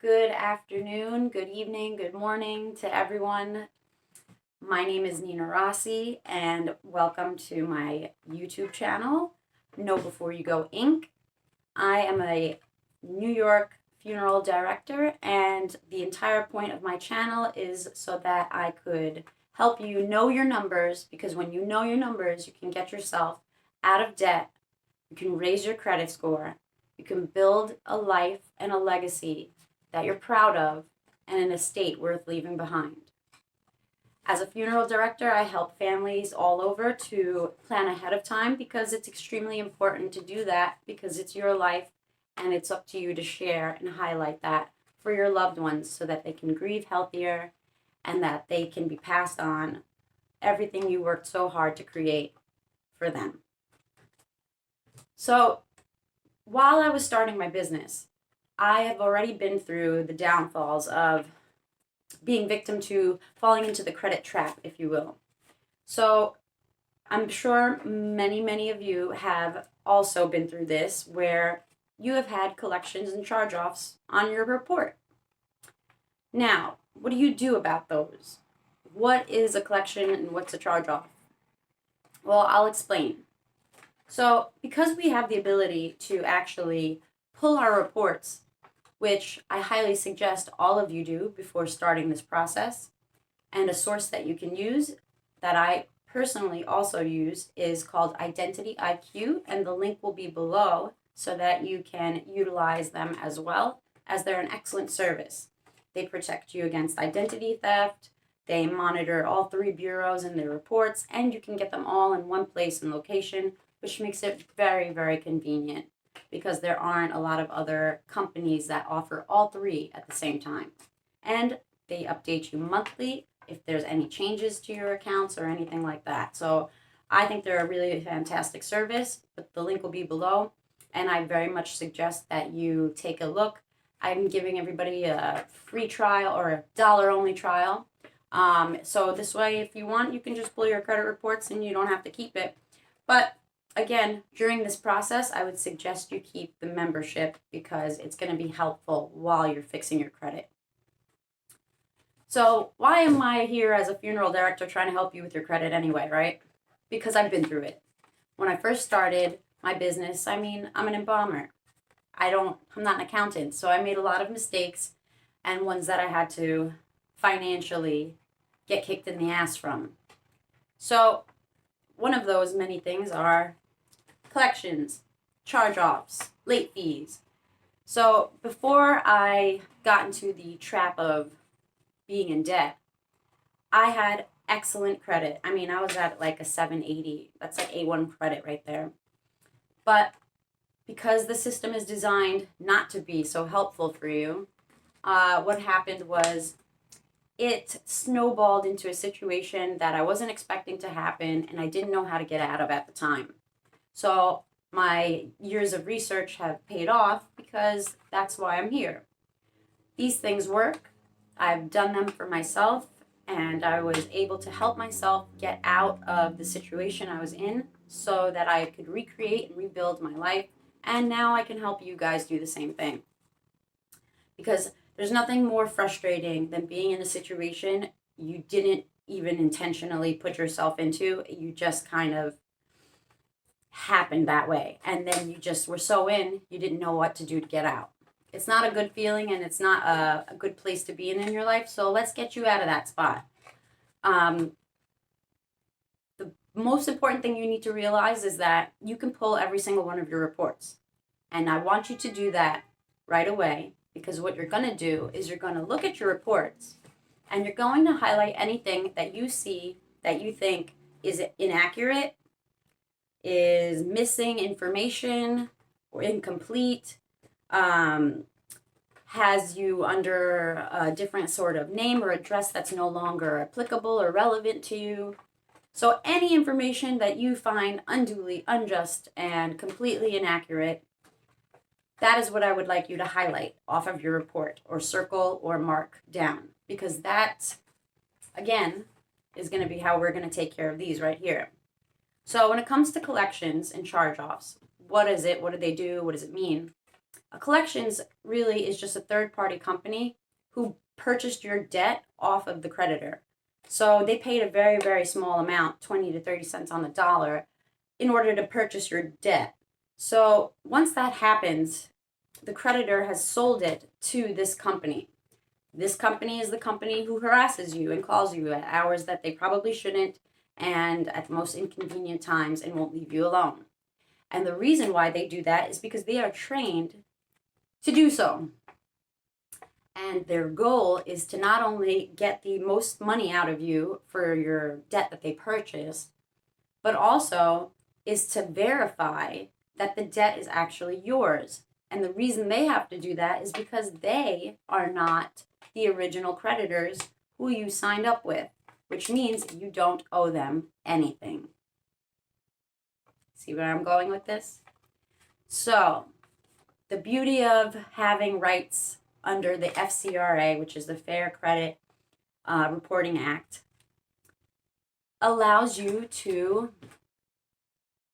Good afternoon, good evening, good morning to everyone. My name is Nina Rossi, and welcome to my YouTube channel, Know Before You Go Inc. I am a New York funeral director, and the entire point of my channel is so that I could help you know your numbers, because when you know your numbers, you can get yourself out of debt, you can raise your credit score, you can build a life and a legacy that you're proud of, and an estate worth leaving behind. As a funeral director, I help families all over to plan ahead of time because it's extremely important to do that, because it's your life and it's up to you to share and highlight that for your loved ones so that they can grieve healthier and that they can be passed on everything you worked so hard to create for them. So while I was starting my business, I have already been through the downfalls of being victim to falling into the credit trap, if you will. So I'm sure many of you have also been through this, where you have had collections and charge-offs on your report. Now, what do you do about those? What is a collection and what's a charge-off? Well, I'll explain. So because we have the ability to actually pull our reports, which I highly suggest all of you do before starting this process, and a source that you can use that I personally also use is called Identity IQ, and the link will be below so that you can utilize them as well, as they're an excellent service. They protect you against identity theft, they monitor all 3 bureaus and their reports, and you can get them all in one place and location, which makes it very convenient, because there aren't a lot of other companies that offer all 3 at the same time. And they update you monthly if there's any changes to your accounts or anything like that. So I think they're a really fantastic service, but the link will be below, and I very much suggest that you take a look. I'm giving everybody a free trial or a $1 only trial. So this way, if you want, you can just pull your credit reports and you don't have to keep it. But again, during this process, I would suggest you keep the membership because it's going to be helpful while you're fixing your credit. So why am I here as a funeral director trying to help you with your credit anyway, right? Because I've been through it. When I first started my business, I'm an embalmer. I'm not an accountant, so I made a lot of mistakes, and ones that I had to financially get kicked in the ass from. So one of those many things are collections, charge-offs, late fees. So before I got into the trap of being in debt, I had excellent credit. I was at like a 780. That's like A1 credit right there. But because the system is designed not to be so helpful for you, what happened was it snowballed into a situation that I wasn't expecting to happen, and I didn't know how to get out of at the time. So my years of research have paid off, because that's why I'm here. These things work. I've done them for myself, and I was able to help myself get out of the situation I was in so that I could recreate and rebuild my life. And now I can help you guys do the same thing. Because there's nothing more frustrating than being in a situation you didn't even intentionally put yourself into. You just kind of happened that way. And then you just were so in, you didn't know what to do to get out. It's not a good feeling, and it's not a good place to be in your life. So let's get you out of that spot. The most important thing you need to realize is that you can pull every single one of your reports. And I want you to do that right away, because what you're going to do is you're going to look at your reports and you're going to highlight anything that you see that you think is inaccurate, is missing information, or incomplete, has you under a different sort of name or address that's no longer applicable or relevant to you. So any information that you find unduly unjust and completely inaccurate, that is what I would like you to highlight off of your report, or circle or mark down, because that, again, is going to be how we're going to take care of these right here. So when it comes to collections and charge-offs, what is it? What do they do? What does it mean? A collections really is just a third-party company who purchased your debt off of the creditor. So they paid a very, very small amount, 20 to 30 cents on the dollar, in order to purchase your debt. So once that happens, the creditor has sold it to this company. This company is the company who harasses you and calls you at hours that they probably shouldn't and at the most inconvenient times and won't leave you alone. And the reason why they do that is because they are trained to do so. And their goal is to not only get the most money out of you for your debt that they purchase, but also is to verify that the debt is actually yours. And the reason they have to do that is because they are not the original creditors who you signed up with, which means you don't owe them anything. See where I'm going with this? So, the beauty of having rights under the FCRA, which is the Fair Credit Reporting Act, allows you to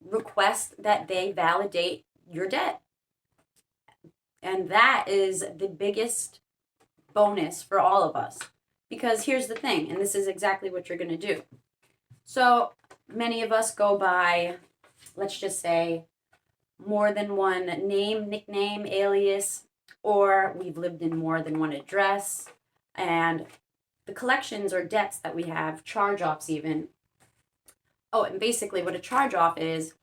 request that they validate your debt. And that is the biggest bonus for all of us. Because here's the thing, and this is exactly what you're going to do. So many of us go by, let's just say, more than one name, nickname, alias, or we've lived in more than one address. And the collections or debts that we have, charge-offs even. Oh, and basically what a charge-off is,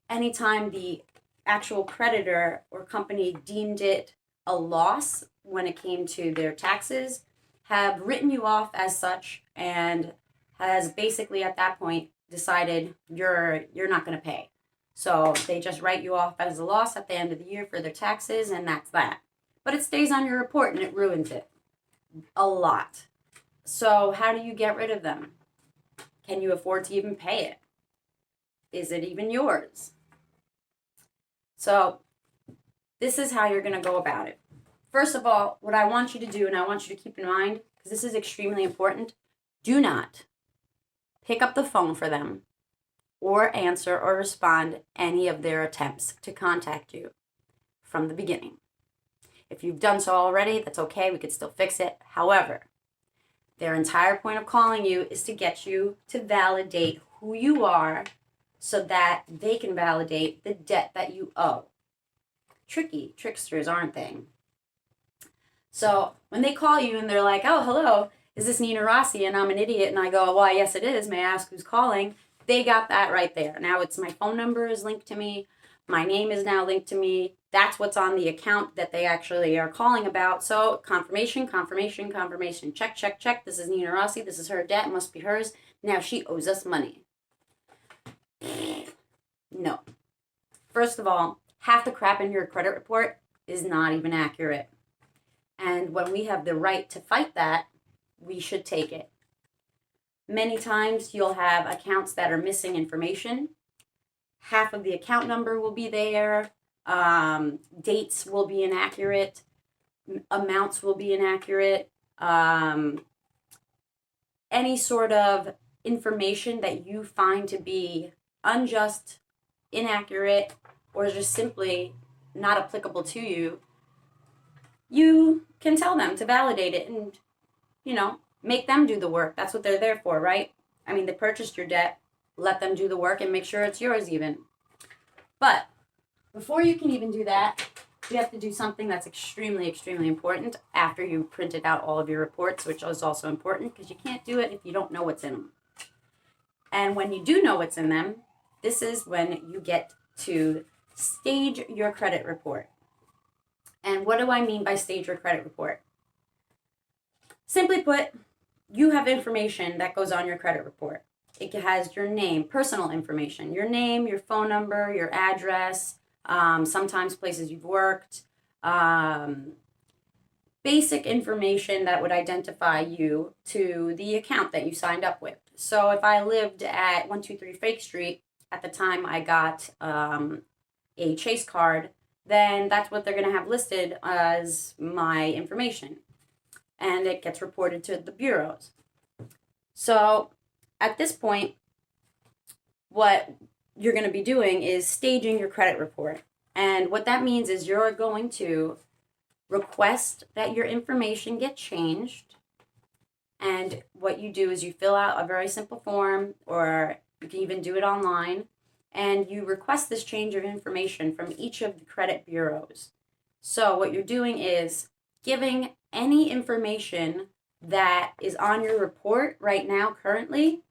anytime the actual creditor or company deemed it a loss when it came to their taxes, have written you off as such, and has basically at that point decided you're not going to pay. So they just write you off as a loss at the end of the year for their taxes, and that's that. But it stays on your report and it ruins it a lot. So how do you get rid of them? Can you afford to even pay it? Is it even yours? So this is how you're going to go about it. First of all, what I want you to do, and I want you to keep in mind, because this is extremely important, do not pick up the phone for them or answer or respond any of their attempts to contact you from the beginning. If you've done so already, that's okay. We could still fix it. However, their entire point of calling you is to get you to validate who you are so that they can validate the debt that you owe. Tricky tricksters, aren't they? So when they call you and they're like, oh, hello, is this Nina Rossi? And I'm an idiot. And I go, why, yes, it is. May I ask who's calling? They got that right there. Now it's my phone number is linked to me. My name is now linked to me. That's what's on the account that they actually are calling about. So confirmation, confirmation, confirmation. Check, check, check. This is Nina Rossi. This is her debt. It must be hers. Now she owes us money. No. First of all, half the crap in your credit report is not even accurate. And when we have the right to fight that, we should take it. Many times you'll have accounts that are missing information. Half of the account number will be there. Dates will be inaccurate. Amounts will be inaccurate. Any sort of information that you find to be unjust, inaccurate, or just simply not applicable to you, you can tell them to validate it and, make them do the work. That's what they're there for, right? I mean, they purchased your debt. Let them do the work and make sure it's yours even. But before you can even do that, you have to do something that's extremely, extremely important after you printed out all of your reports, which is also important because you can't do it if you don't know what's in them. And when you do know what's in them, this is when you get to stage your credit report. And what do I mean by stage your credit report? Simply put, you have information that goes on your credit report. It has your name, personal information, your name, your phone number, your address, sometimes places you've worked, basic information that would identify you to the account that you signed up with. So if I lived at 123 Fake Street at the time I got a Chase card, then that's what they're going to have listed as my information. And it gets reported to the bureaus. So at this point, what you're going to be doing is staging your credit report. And what that means is you're going to request that your information get changed. And what you do is you fill out a very simple form, or you can even do it online, and you request this change of information from each of the credit bureaus. So what you're doing is giving any information that is on your report right now currently,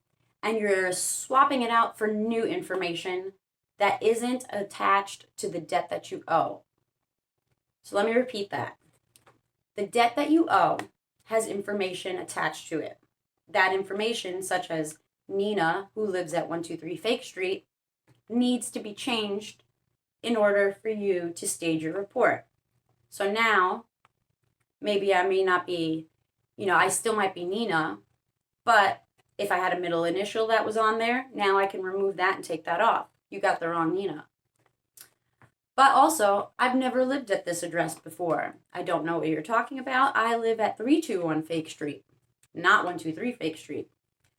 and you're swapping it out for new information that isn't attached to the debt that you owe. So let me repeat that. The debt that you owe has information attached to it. That information, such as Nina, who lives at 123 Fake Street, needs to be changed in order for you to stage your report. So now, maybe I may not be, I still might be Nina, but if I had a middle initial that was on there, now I can remove that and take that off. You got the wrong Nina. But also, I've never lived at this address before. I don't know what you're talking about. I live at 321 Fake Street, not 123 Fake Street.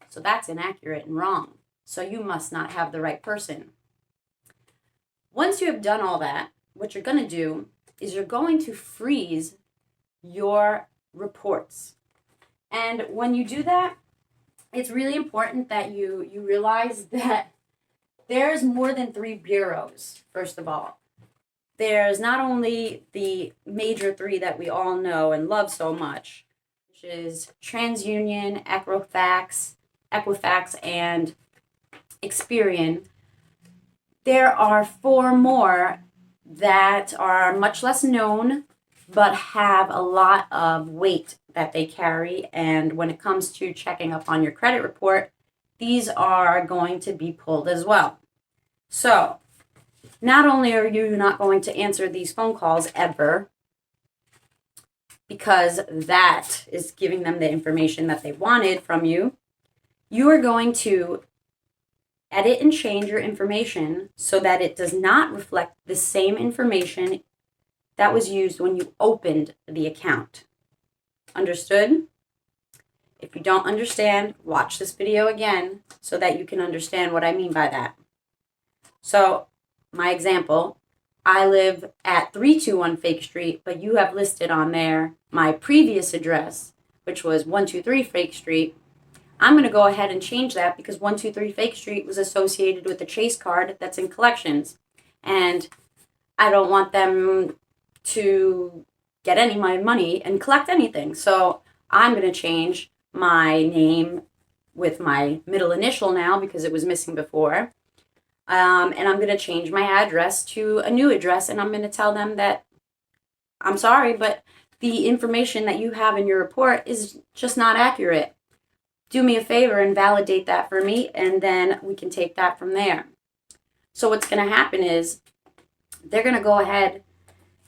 So that's inaccurate and wrong. So you must not have the right person. Once you have done all that, what you're going to do is you're going to freeze your reports. And when you do that, it's really important that you realize that there's more than 3 bureaus, first of all. There's not only the major 3 that we all know and love so much, which is TransUnion, Equifax, and Experian. There are 4 more that are much less known, but have a lot of weight that they carry. And when it comes to checking up on your credit report, these are going to be pulled as well. So, not only are you not going to answer these phone calls ever, because that is giving them the information that they wanted from you, you are going to edit and change your information so that it does not reflect the same information that was used when you opened the account. Understood? If you don't understand, watch this video again so that you can understand what I mean by that. So, my example, I live at 321 Fake Street, but you have listed on there my previous address, which was 123 Fake Street. I'm going to go ahead and change that because 123 Fake Street was associated with the Chase card that's in collections. And I don't want them to get any of my money and collect anything. So I'm going to change my name with my middle initial now because it was missing before. And I'm going to change my address to a new address, and I'm going to tell them that I'm sorry, but the information that you have in your report is just not accurate. Do me a favor and validate that for me, and then we can take that from there. So what's going to happen is they're going to go ahead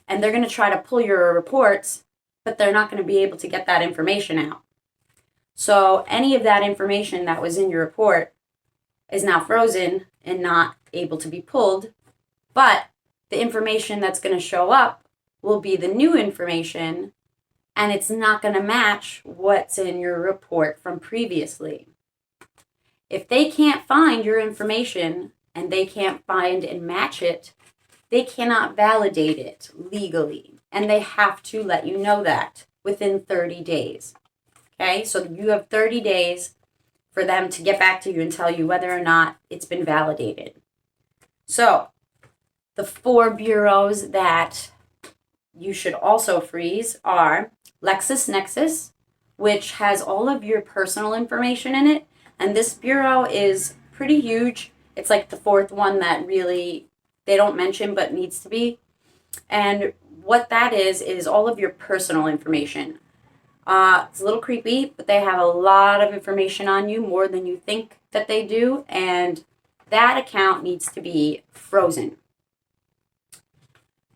and they're going to try to pull your reports, but they're not going to be able to get that information out. So any of that information that was in your report is now frozen and not able to be pulled, but the information that's going to show up will be the new information, and it's not going to match what's in your report from previously. If they can't find your information and they can't find and match it, they cannot validate it legally, and they have to let you know that within 30 days. Okay, so you have 30 days for them to get back to you and tell you whether or not it's been validated. So, the 4 bureaus that you should also freeze are Lexisnexis, which has all of your personal information in it. And this bureau is pretty huge. It's like the 4th one that really they don't mention but needs to be. And what that is all of your personal information. It's a little creepy, but they have a lot of information on you, more than you think that they do, and that account needs to be frozen.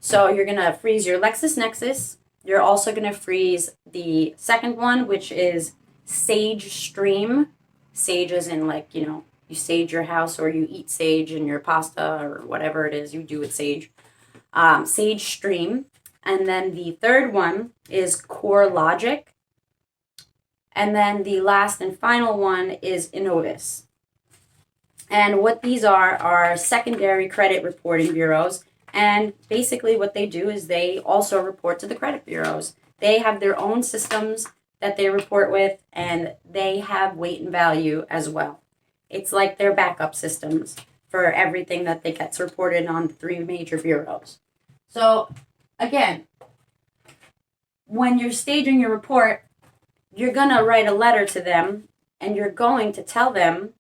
So you're going to freeze your LexisNexis. You're also going to freeze the second one, which is Sage Stream. Sage as in you sage your house, or you eat sage in your pasta, or whatever it is you do with sage. Sage Stream. And then the third one is CoreLogic. And then the last and final one is Innovis. And what these are secondary credit reporting bureaus. And basically what they do is they also report to the credit bureaus. They have their own systems that they report with, and they have weight and value as well. It's like their backup systems for everything that they gets reported on the three major bureaus. So again, when you're staging your report, you're going to write a letter to them and you're going to tell them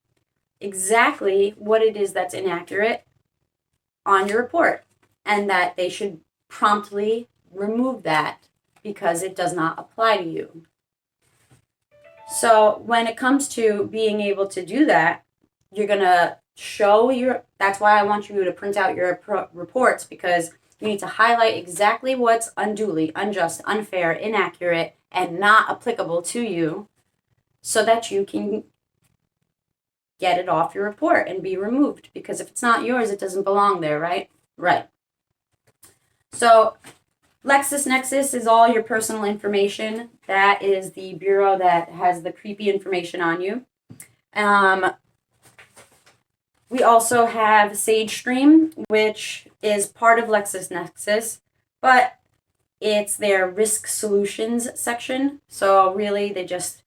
exactly what it is that's inaccurate on your report and that they should promptly remove that because it does not apply to you. So when it comes to being able to do that, you're going to show that's why I want you to print out your reports, because you need to highlight exactly what's unduly, unjust, unfair, inaccurate, and not applicable to you so that you can get it off your report and be removed. Because if it's not yours, it doesn't belong there, right? Right. So Lexisnexis is all your personal information. That is the bureau that has the creepy information on you. We also have SageStream, which is part of Lexisnexis, but it's their risk solutions section. So really, they just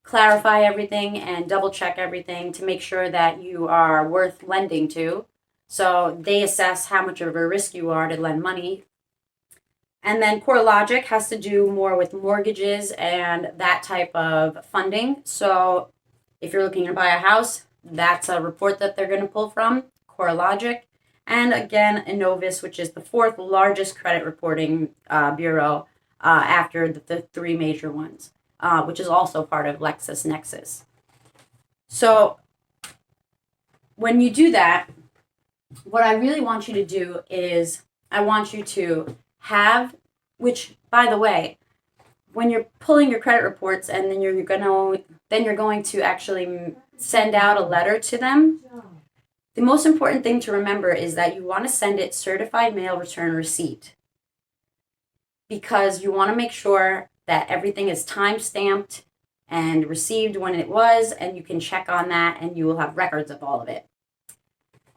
clarify everything and double check everything to make sure that you are worth lending to. So they assess how much of a risk you are to lend money. And then CoreLogic has to do more with mortgages and that type of funding. So if you're looking to buy a house, that's a report that they're going to pull from, CoreLogic. And again, Innovis, which is the fourth largest credit reporting bureau after the three major ones, which is also part of Lexisnexis. So when you do that, what I really want you to do is I want you to have, which by the way, when you're pulling your credit reports and then you're going to actually send out a letter to them, the most important thing to remember is that you want to send it certified mail return receipt, because you want to make sure that everything is time stamped and received when it was, and you can check on that and you will have records of all of it.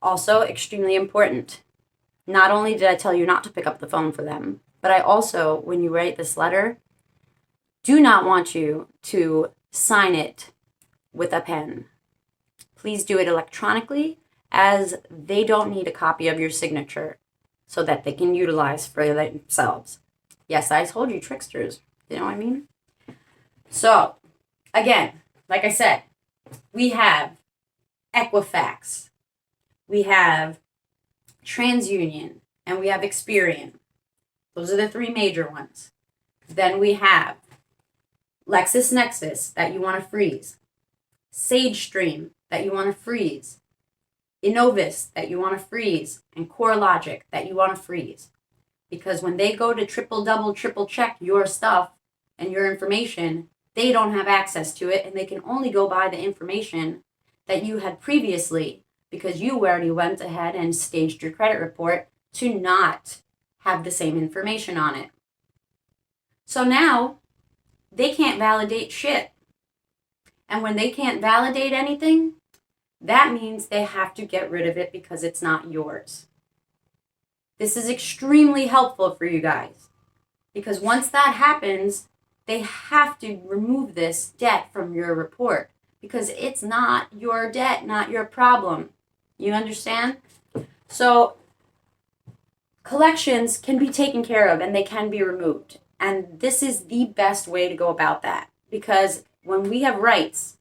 Also, extremely important, not only did I tell you not to pick up the phone for them, but I also, when you write this letter, do not want you to sign it with a pen. Please do it electronically, as they don't need a copy of your signature so that they can utilize for themselves. Yes, I told you, tricksters. You know what I mean? So, again, like I said, we have Equifax, we have TransUnion, and we have Experian. Those are the three major ones. Then we have Lexisnexis that you want to freeze, SageStream that you want to freeze, Innovis that you want to freeze, and CoreLogic that you want to freeze. Because when they go to triple check your stuff and your information, they don't have access to it, and they can only go by the information that you had previously, because you already went ahead and staged your credit report to not have the same information on it. So now they can't validate shit. And when they can't validate anything, that means they have to get rid of it because it's not yours. This is extremely helpful for you guys, because once that happens, they have to remove this debt from your report because it's not your debt, not your problem. You understand? So collections can be taken care of and they can be removed. And this is the best way to go about that, because when we have rights,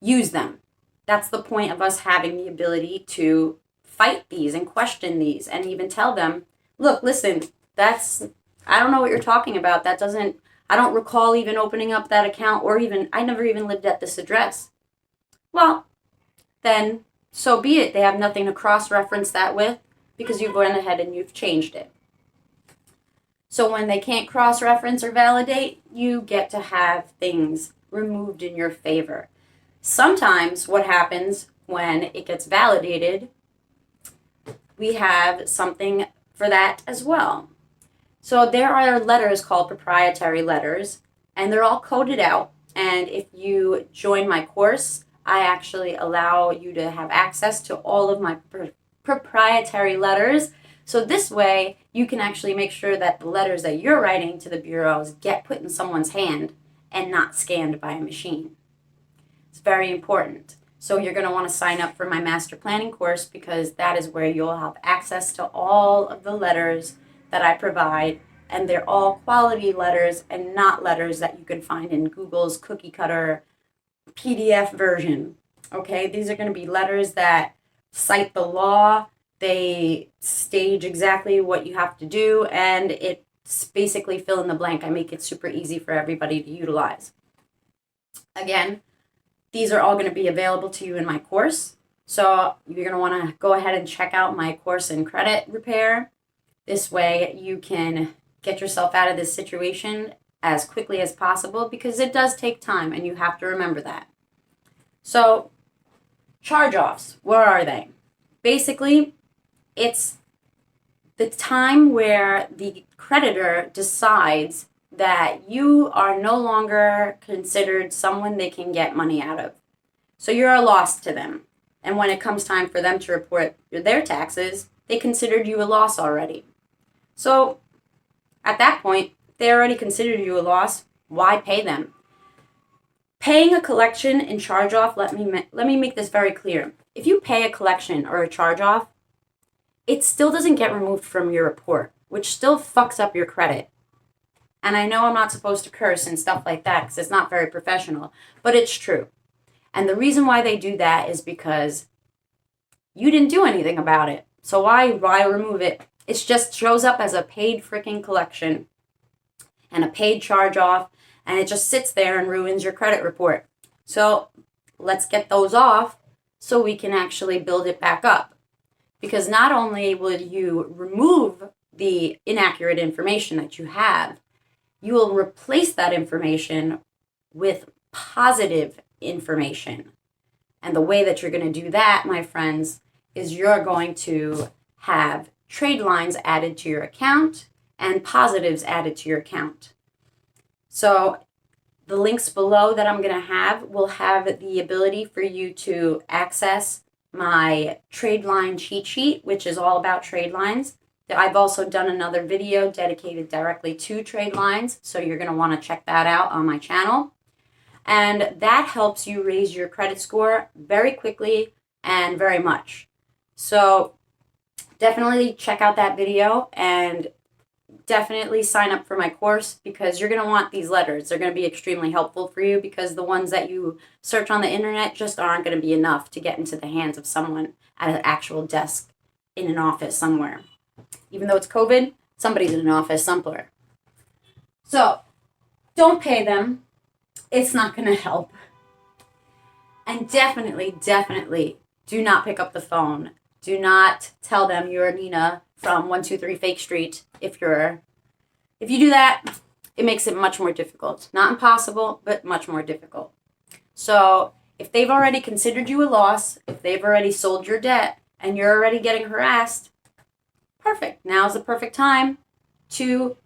use them. That's the point of us having the ability to fight these and question these and even tell them, look, listen, I don't know what you're talking about. I don't recall even opening up that account, or I never even lived at this address. Well, then so be it. They have nothing to cross-reference that with because you've gone ahead and you've changed it. So when they can't cross-reference or validate, you get to have things removed in your favor. Sometimes what happens when it gets validated, we have something for that as well. So there are letters called proprietary letters, and they're all coded out. And if you join my course, I actually allow you to have access to all of my proprietary letters. So this way, you can actually make sure that the letters that you're writing to the bureaus get put in someone's hand and not scanned by a machine. It's very important. So you're going to want to sign up for my master planning course, because that is where you'll have access to all of the letters that I provide, and they're all quality letters and not letters that you can find in Google's cookie cutter PDF version. Okay, these are going to be letters that cite the law, they stage exactly what you have to do, and it's basically fill in the blank. I make it super easy for everybody to utilize. Again, these are all going to be available to you in my course. So you're going to want to go ahead and check out my course in credit repair. This way you can get yourself out of this situation as quickly as possible, because it does take time and you have to remember that. So charge-offs, what are they? Basically, it's the time where the creditor decides that you are no longer considered someone they can get money out of. So you're a loss to them. And when it comes time for them to report their taxes, they considered you a loss already. So at that point, they already considered you a loss. Why pay them? Paying a collection and charge-off, let me make this very clear. If you pay a collection or a charge-off, it still doesn't get removed from your report, which still fucks up your credit. And I know I'm not supposed to curse and stuff like that because it's not very professional, but it's true. And the reason why they do that is because you didn't do anything about it. So why remove it? It just shows up as a paid freaking collection and a paid charge-off, and it just sits there and ruins your credit report. So let's get those off so we can actually build it back up. Because not only will you remove the inaccurate information that you have, you will replace that information with positive information. And the way that you're going to do that, my friends, is you're going to have trade lines added to your account and positives added to your account. So the links below that I'm going to have will have the ability for you to access my trade line cheat sheet, which is all about trade lines. I've also done another video dedicated directly to trade lines, so you're going to want to check that out on my channel. And that helps you raise your credit score very quickly and very much. So definitely check out that video and definitely sign up for my course, because you're going to want these letters. They're going to be extremely helpful for you, because the ones that you search on the internet just aren't going to be enough to get into the hands of someone at an actual desk in an office somewhere. Even though it's COVID, somebody's in an office somewhere. So don't pay them. It's not going to help. And definitely do not pick up the phone. Do not tell them you're Nina from 123 Fake Street. If you do that, it makes it much more difficult. Not impossible, but much more difficult. So if they've already considered you a loss, if they've already sold your debt, and you're already getting harassed, perfect. Now's the perfect time to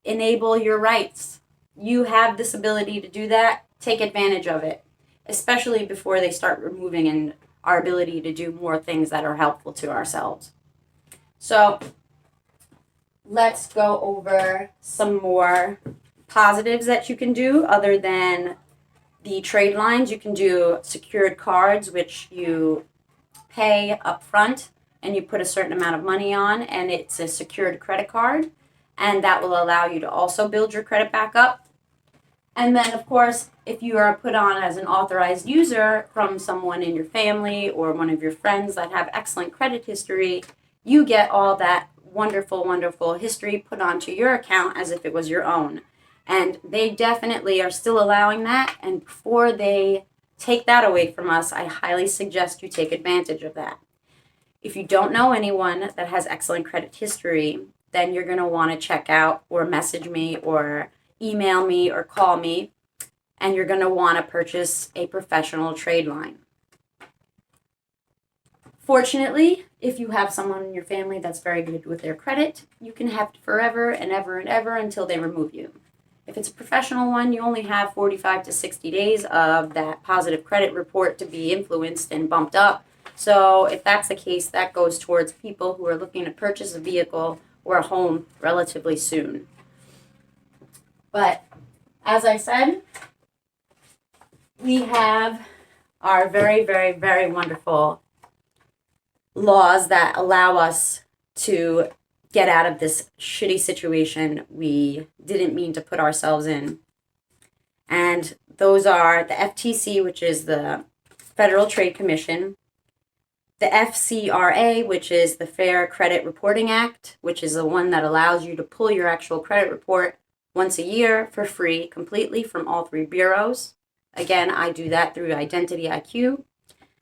enable your rights. You have this ability to do that. Take advantage of it, especially before they start removing and our ability to do more things that are helpful to ourselves. So let's go over some more positives that you can do other than the trade lines. You can do secured cards, which you pay up front and you put a certain amount of money on, and it's a secured credit card, and that will allow you to also build your credit back up. And then, of course, if you are put on as an authorized user from someone in your family or one of your friends that have excellent credit history, you get all that wonderful, wonderful history put onto your account as if it was your own. And they definitely are still allowing that. And before they take that away from us, I highly suggest you take advantage of that. If you don't know anyone that has excellent credit history, then you're going to want to check out or message me or email me or call me, and you're going to want to purchase a professional trade line. Fortunately, if you have someone in your family that's very good with their credit, you can have it forever and ever and ever until they remove you. If it's a professional one, you only have 45 to 60 days of that positive credit report to be influenced and bumped up. So if that's the case, that goes towards people who are looking to purchase a vehicle or a home relatively soon. But as I said, we have our very, very, very wonderful laws that allow us to get out of this shitty situation we didn't mean to put ourselves in. And those are the FTC, which is the Federal Trade Commission, the FCRA, which is the Fair Credit Reporting Act, which is the one that allows you to pull your actual credit report once a year for free, completely from all three bureaus. Again, I do that through Identity IQ.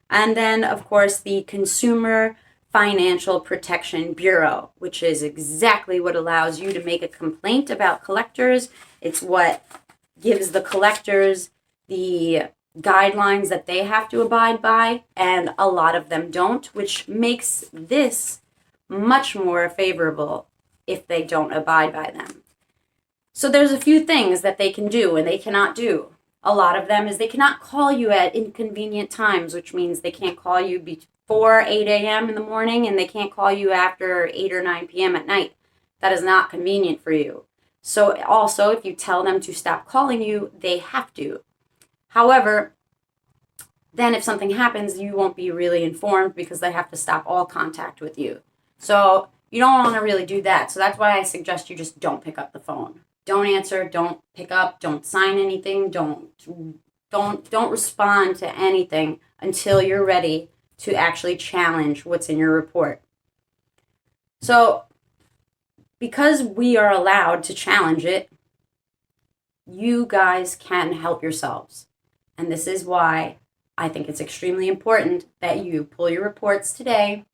And then, of course, the Consumer Financial Protection Bureau, which is exactly what allows you to make a complaint about collectors. It's what gives the collectors the guidelines that they have to abide by, and a lot of them don't, which makes this much more favorable if they don't abide by them. So there's a few things that they can do and they cannot do. A lot of them is they cannot call you at inconvenient times, which means they can't call you before 8 a.m. in the morning and they can't call you after 8 or 9 p.m. at night. That is not convenient for you. So also, if you tell them to stop calling you, they have to. However, then if something happens, you won't be really informed because they have to stop all contact with you. So you don't want to really do that. So that's why I suggest you just don't pick up the phone. Don't answer, don't pick up, don't sign anything, don't respond to anything until you're ready to actually challenge what's in your report. So because we are allowed to challenge it, you guys can help yourselves. And this is why I think it's extremely important that you pull your reports today,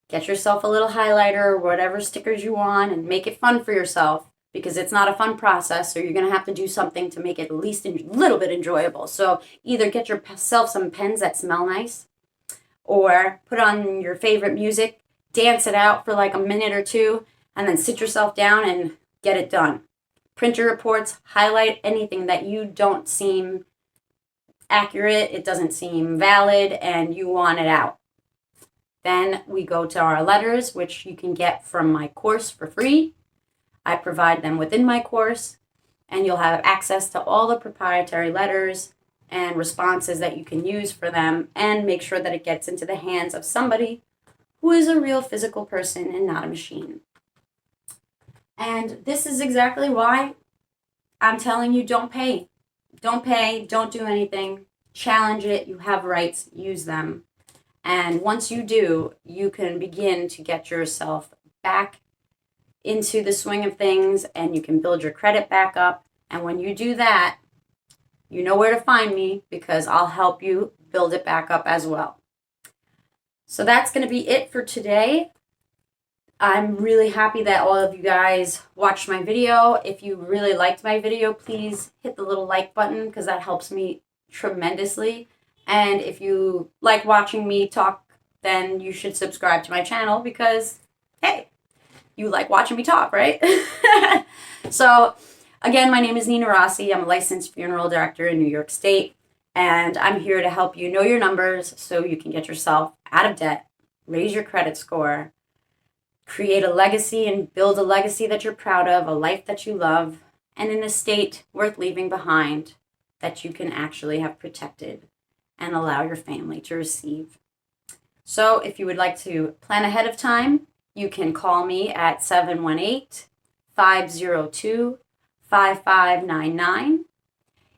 get yourself a little highlighter or whatever stickers you want, and make it fun for yourself, because it's not a fun process, so you're going to have to do something to make it at least a little bit enjoyable. So either get yourself some pens that smell nice, or put on your favorite music, dance it out for like a minute or two, and then sit yourself down and get it done. Print your reports, highlight anything that you don't seem accurate, it doesn't seem valid, and you want it out. Then we go to our letters, which you can get from my course for free. I provide them within my course, and you'll have access to all the proprietary letters and responses that you can use for them, and make sure that it gets into the hands of somebody who is a real physical person and not a machine. And this is exactly why I'm telling you, don't pay. Don't pay, don't do anything. Challenge it, you have rights, use them. And once you do, you can begin to get yourself back into the swing of things, and you can build your credit back up. And when you do that, you know where to find me, because I'll help you build it back up as well. So that's going to be it for today. I'm really happy that all of you guys watched my video. If you really liked my video, please hit the little like button, because that helps me tremendously. And if you like watching me talk, then you should subscribe to my channel, because, hey, you like watching me talk, right? So, again, my name is Nina Rossi. I'm a licensed funeral director in New York State, and I'm here to help you know your numbers so you can get yourself out of debt, raise your credit score, create a legacy and build a legacy that you're proud of, a life that you love, and an estate worth leaving behind that you can actually have protected and allow your family to receive. So if you would like to plan ahead of time, you can call me at 718-502-5599.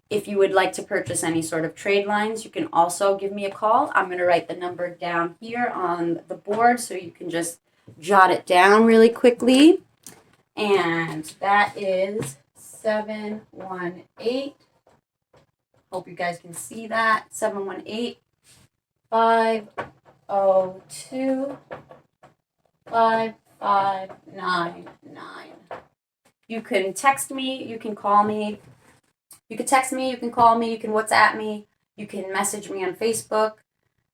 If you would like to purchase any sort of trade lines, you can also give me a call. I'm going to write the number down here on the board so you can just jot it down really quickly. And that is 718. Hope you guys can see that. 718-502-5599. You can text me, you can call me. You can text me, you can call me, you can WhatsApp me, you can message me on Facebook.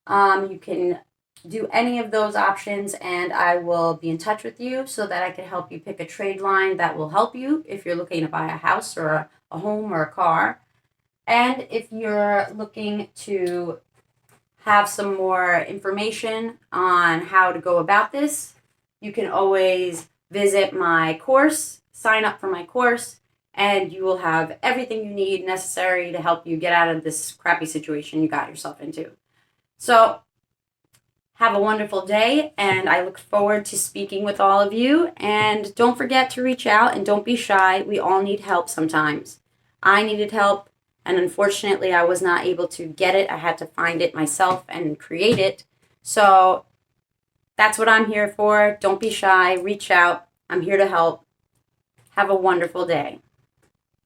You can do any of those options, and I will be in touch with you so that I can help you pick a trade line that will help you if you're looking to buy a house or a home or a car. And if you're looking to have some more information on how to go about this, you can always visit my course, sign up for my course, and you will have everything you need necessary to help you get out of this crappy situation you got yourself into. So, have a wonderful day, and I look forward to speaking with all of you. And don't forget to reach out and don't be shy. We all need help sometimes. I needed help, and unfortunately, I was not able to get it. I had to find it myself and create it. So that's what I'm here for. Don't be shy. Reach out. I'm here to help. Have a wonderful day.